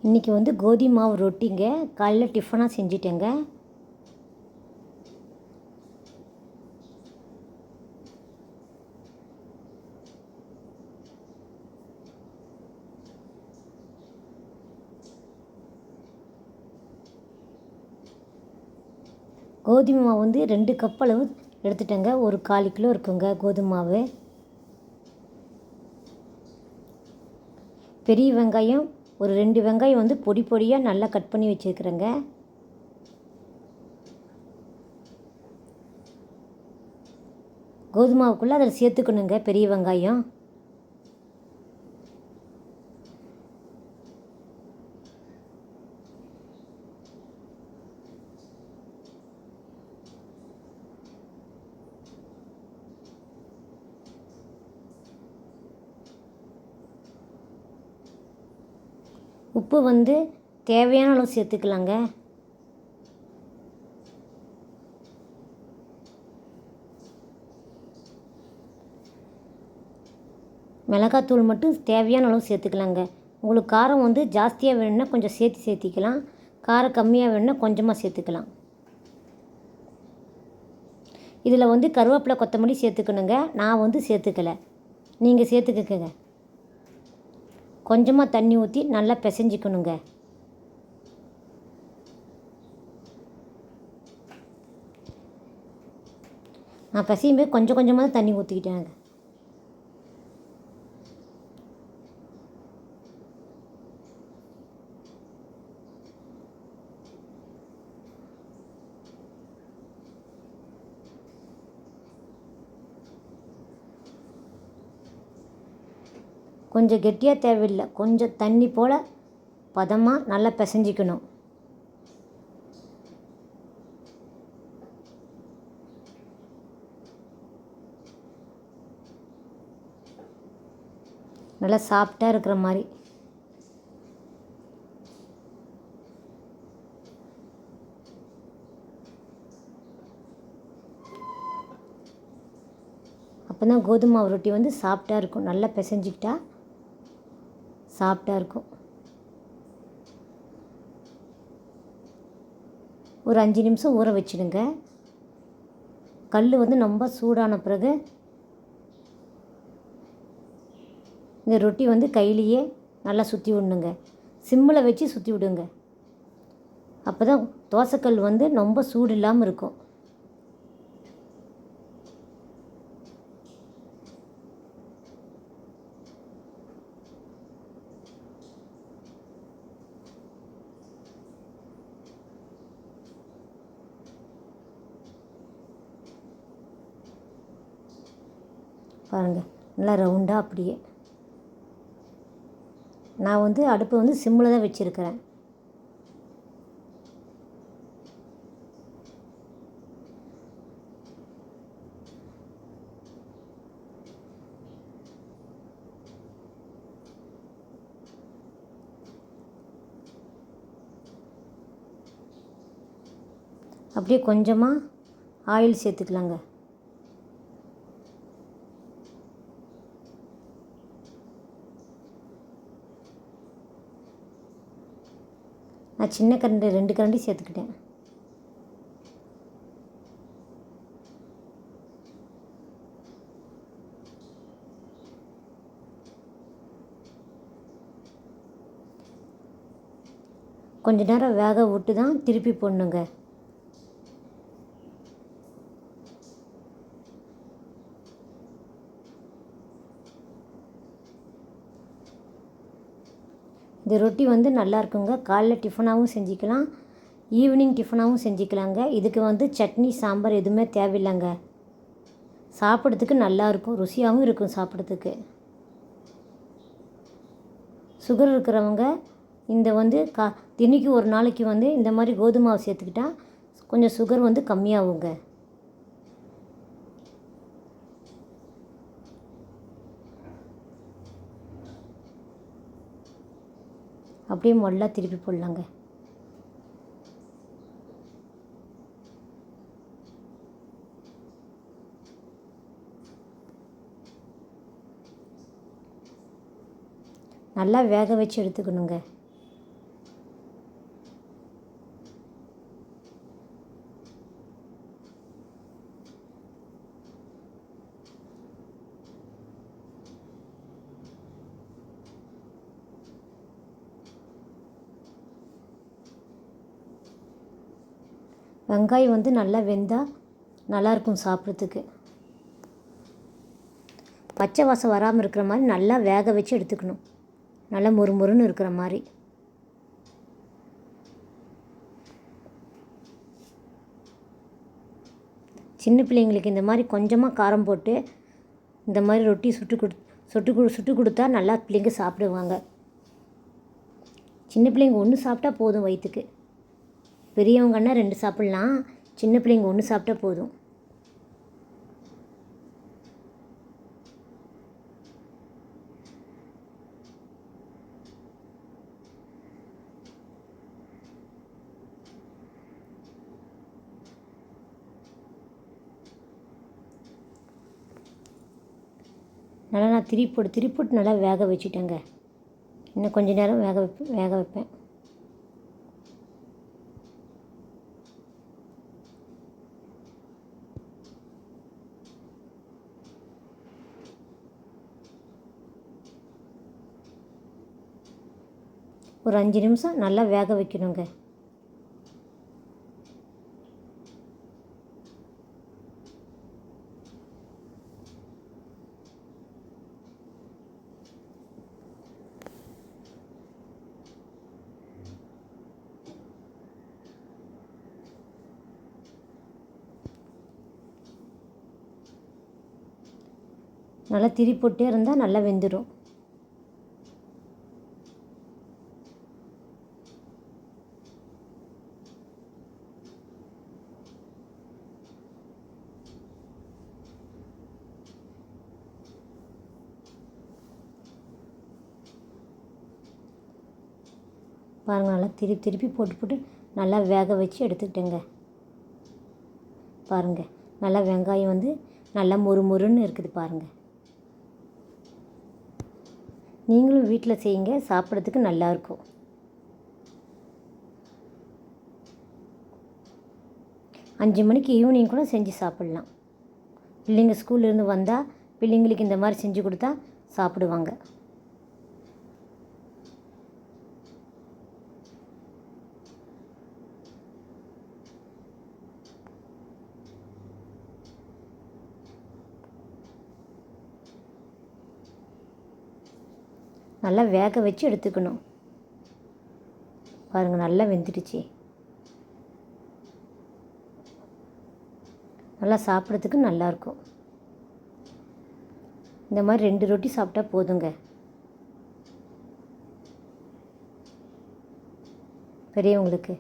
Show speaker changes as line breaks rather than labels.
இன்றைக்கி வந்து கோதுமை மாவு ரொட்டிங்க. காலையில் டிஃபனாக செஞ்சிட்டேங்க. கோதுமை மாவு வந்து 2 கப் அளவு எடுத்துட்டேங்க. ஒரு 1/4 கிலோ இருக்குங்க கோதுமை மாவு. பெரிய வெங்காயம் ஒரு 2 வெங்காயம் வந்து பொடி பொடியாக நல்லா கட் பண்ணி வச்சுருக்குறேங்க. கோதுமை மாவுக்குள்ளே அதில் சேர்த்துக்கணுங்க பெரிய வெங்காயம். உப்பு வந்து தேவையான அளவு சேர்த்துக்கலாங்க. மிளகாத்தூள் மட்டும் தேவையான அளவு சேர்த்துக்கலாங்க. உங்களுக்கு காரம் வந்து ஜாஸ்தியாக வேணும்னா கொஞ்சம் சேர்த்திக்கலாம். காரம் கம்மியாக வேணும்னா கொஞ்சமாக சேர்த்துக்கலாம். இதில் வந்து கருவேப்பிலை கொத்தமல்லி சேர்த்துக்கணுங்க. நான் வந்து சேர்த்துக்கலை, நீங்கள் சேர்த்துக்கங்க. கொஞ்சமாக தண்ணி ஊற்றி நல்லா பிசைஞ்சிக்கணுங்க. நான் பிசையும்போது கொஞ்சம் கொஞ்சமாக தண்ணி ஊற்றிக்கிட்டேங்க. கொஞ்சம் கெட்டியாக தேவையில்லை, கொஞ்சம் தண்ணி போல் பதமாக நல்லா பிசைஞ்சிக்கணும். நல்லா சாஃப்டாக இருக்கிற மாதிரி. அப்போ தான் கோதுமை மாவு ரொட்டி வந்து சாஃப்டாக இருக்கும். நல்லா பிசைஞ்சிக்கிட்டா சாஃப்டாக இருக்கும். ஒரு 5 நிமிஷம் ஊற வச்சிடுங்க. கல் வந்து ரொம்ப சூடான பிறகு இந்த ரொட்டி வந்து கையிலேயே நல்லா சுற்றி விடணுங்க. சிம்மில் வச்சு சுற்றி விடுங்க. அப்போ தான் தோசைக்கல் வந்து ரொம்ப சூடு இல்லாமல் இருக்கும். பாருங்கள், நல்லா ரவுண்டாக அப்படியே. நான் வந்து அடுப்பை வந்து சிம்மில் தான் வச்சுருக்கிறேன். அப்படியே கொஞ்சமாக ஆயில் சேர்த்துக்கலாங்க. நான் சின்ன கரண்டி 2 கரண்டி சேர்த்துக்கிட்டேன். கொஞ்ச நேரம் வேக விட்டு தான் திருப்பி போடணுங்க. இந்த ரொட்டி வந்து நல்லா இருக்குங்க. காலைல டிஃபனாகவும் செஞ்சுக்கலாம், ஈவினிங் டிஃபனாகவும் செஞ்சுக்கலாங்க. இதுக்கு வந்து சட்னி சாம்பார் எதுவுமே தேவையில்லைங்க. சாப்பிட்றதுக்கு நல்லாயிருக்கும், ருசியாகவும் இருக்கும் சாப்பிட்றதுக்கு. சுகர் இருக்கிறவங்க இந்த வந்து தினைக்கு ஒரு நாளைக்கு வந்து இந்த மாதிரி கோதுமை மாவு சேர்த்துக்கிட்டா கொஞ்சம் சுகர் வந்து கம்மியாகுங்க. அப்படியே மொல்லா திருப்பி போடலாங்க. நல்லா வேக வச்சு எடுத்துக்கணுங்க. வெங்காயம் வந்து நல்லா வெந்தால் நல்லாயிருக்கும் சாப்பிட்றதுக்கு. பச்சை வாசம் வராமல் இருக்கிற மாதிரி நல்லா வேக வச்சு எடுத்துக்கணும். நல்லா மொறுமொறுன்னு இருக்கிற மாதிரி. சின்ன பிள்ளைங்களுக்கு இந்த மாதிரி கொஞ்சமாக காரம் போட்டு இந்த மாதிரி ரொட்டி சுட்டு கொடுத்தா நல்லா பிள்ளைங்க சாப்பிடுவாங்க. சின்ன பிள்ளைங்க 1 சாப்பிட்டா போதும் வயிற்றுக்கு. பெரியவங்கன்னா 2 சாப்பிட்லாம். சின்ன பிள்ளைங்க 1 சாப்பிட்டா போதும். நல்லா நான் திருப்பி போட்டு நல்லா வேக வச்சுட்டேங்க. இன்னும் கொஞ்சம் நேரம் வேக வைப்பேன். ஒரு 5 நிமிஷம் நல்லா வேக வைக்கணுங்க. நல்லா போட்டே இருந்தால் நல்லா வெந்துடும். பாருங்கள், நல்லா திருப்பி போட்டு நல்லா வேக வச்சு எடுத்துக்கிட்டேங்க. பாருங்கள், நல்லா வெங்காயம் வந்து நல்லா மொறுமொறுன்னு இருக்குது பாருங்கள். நீங்களும் வீட்டில் செய்யுங்க, சாப்பிட்றதுக்கு நல்லாயிருக்கும். அஞ்சு மணிக்கு ஈவினிங் கூட செஞ்சு சாப்பிட்லாம். பிள்ளைங்க ஸ்கூல்லேருந்து வந்தால் பிள்ளைங்களுக்கு இந்த மாதிரி செஞ்சு கொடுத்தா சாப்பிடுவாங்க. நல்லா வேக வச்சு எடுத்துக்கணும். பாருங்கள், நல்லா வெந்துடுச்சு. நல்லா சாப்பிட்றதுக்கு நல்லாயிருக்கும். இந்த மாதிரி 2 ரொட்டி சாப்பிட்டா போதுங்க. பெரியவங்களுக்கு